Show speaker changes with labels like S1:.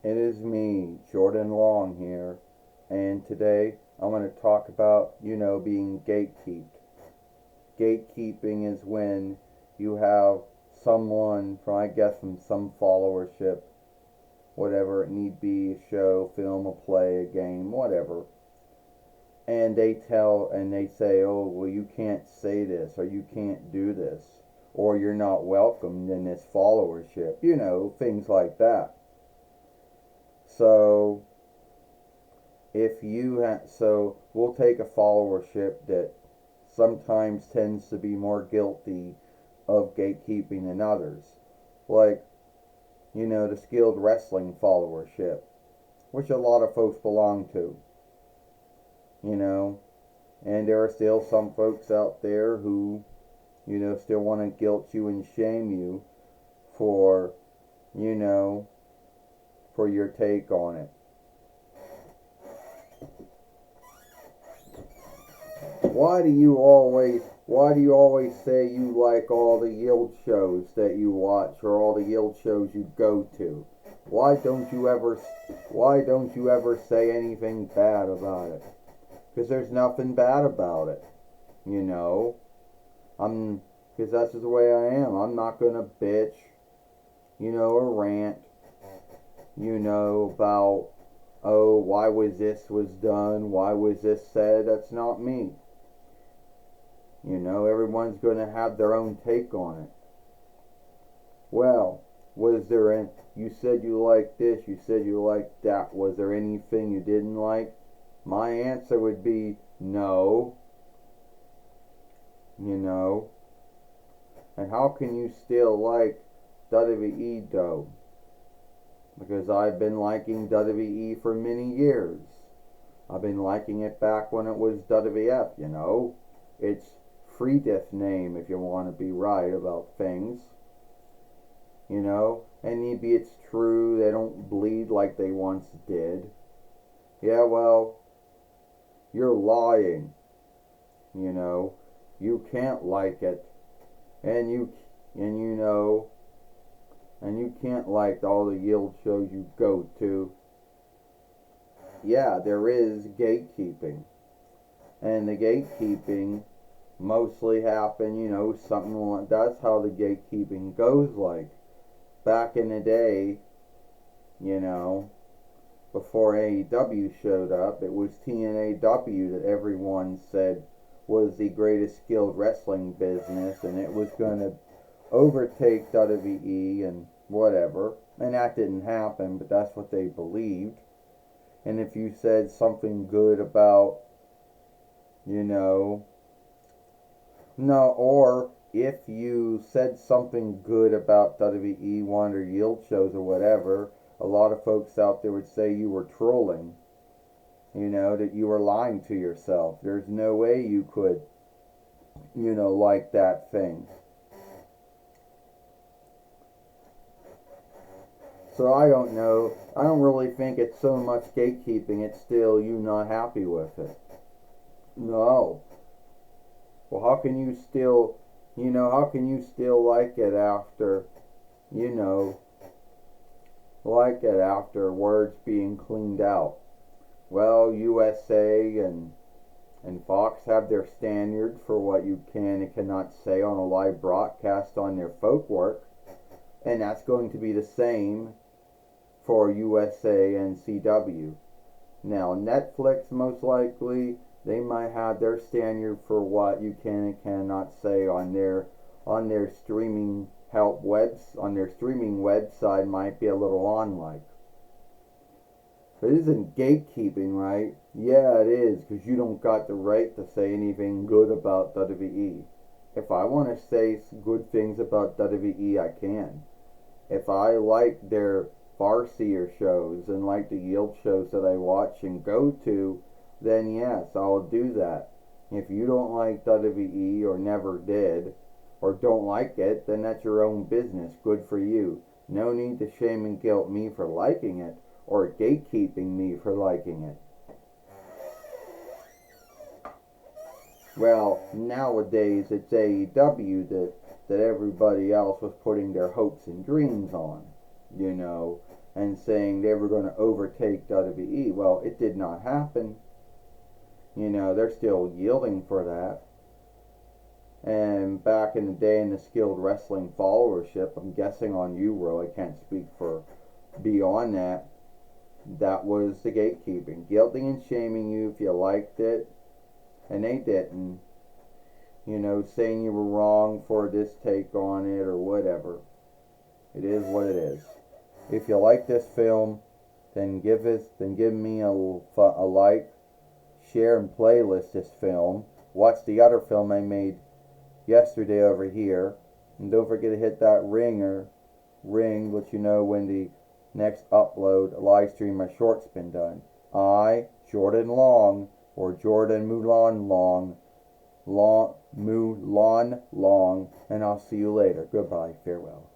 S1: It is me, Jordan Long here, and today I'm going to talk about, being gatekeeped. Gatekeeping is when you have someone from some followership, whatever it need be, a show, film, a play, a game, whatever, and they say, oh, well, you can't say this, or you can't do this, or you're not welcomed in this followership, things like that. So so we'll take a followership that sometimes tends to be more guilty of gatekeeping than others, like the skilled wrestling followership, which a lot of folks belong to, you know and there are still some folks out there who still want to guilt you and shame you for you know for your take on it. Why do you always say you like all the yield shows that you watch or all the yield shows you go to? Why don't you ever why don't you ever say anything bad about it? Because there's nothing bad about it. You know, I'm because that's just the way I am. I'm not gonna bitch, or rant, about, oh, why was done, why was this said. That's not me. Everyone's going to have their own take on it. Well, you said you liked this, you said you liked that. Was there anything you didn't like? My answer would be no. And how can you still like WWE though? Because I've been liking WWE for many years. I've been liking it back when it was WWF. It's Friedith's name if you want to be right about things. And maybe it's true they don't bleed like they once did. Yeah, well, you're lying. You can't like it. And you can't like all the yield shows you go to. Yeah, there is gatekeeping. And the gatekeeping mostly happen, something like that's how the gatekeeping goes. Like back in the day, before AEW showed up, it was TNAW that everyone said was the greatest skilled wrestling business, and it was going to overtake WWE and whatever. And that didn't happen, but that's what they believed. And if you said something good about, no, or if you said something good about WWE One or Yield shows or whatever, a lot of folks out there would say you were trolling. That you were lying to yourself. There's no way you could, like that thing. So I don't know. I don't really think it's so much gatekeeping. It's still you not happy with it. No. Well, how can you still, like it after, like it after words being cleaned out? Well, USA and Fox have their standards for what you can and cannot say on a live broadcast on their folk work, and that's going to be the same for USA and CW. Now, Netflix, most likely, they might have their standard for what you can and cannot say on their streaming on their streaming website. Might be a little unlike. But it isn't gatekeeping, right? Yeah, it is, because you don't got the right to say anything good about WWE. If I want to say good things about WWE, I can. If I like their Farseer shows and like the Yield shows that I watch and go to, then yes, I'll do that. If you don't like WWE or never did, or don't like it, then that's your own business. Good for you. No need to shame and guilt me for liking it, or gatekeeping me for liking it. Well, nowadays it's AEW that everybody else was putting their hopes and dreams on. and saying they were going to overtake WWE. Well, it did not happen. You know, they're still yielding for that. And back in the day in the skilled wrestling followership, I'm guessing on you, Ro, I can't speak for beyond that, that was the gatekeeping. Guilting and shaming you if you liked it, and they didn't. You know, saying you were wrong for this take on it or whatever. It is what it is. If you like this film, then give me a like, share and playlist this film. Watch the other film I made yesterday over here, and don't forget to hit that ring, let you know when the next upload, live stream, or short's been done. I, Jordan Long, or Jordan Mulan Long, and I'll see you later. Goodbye, farewell.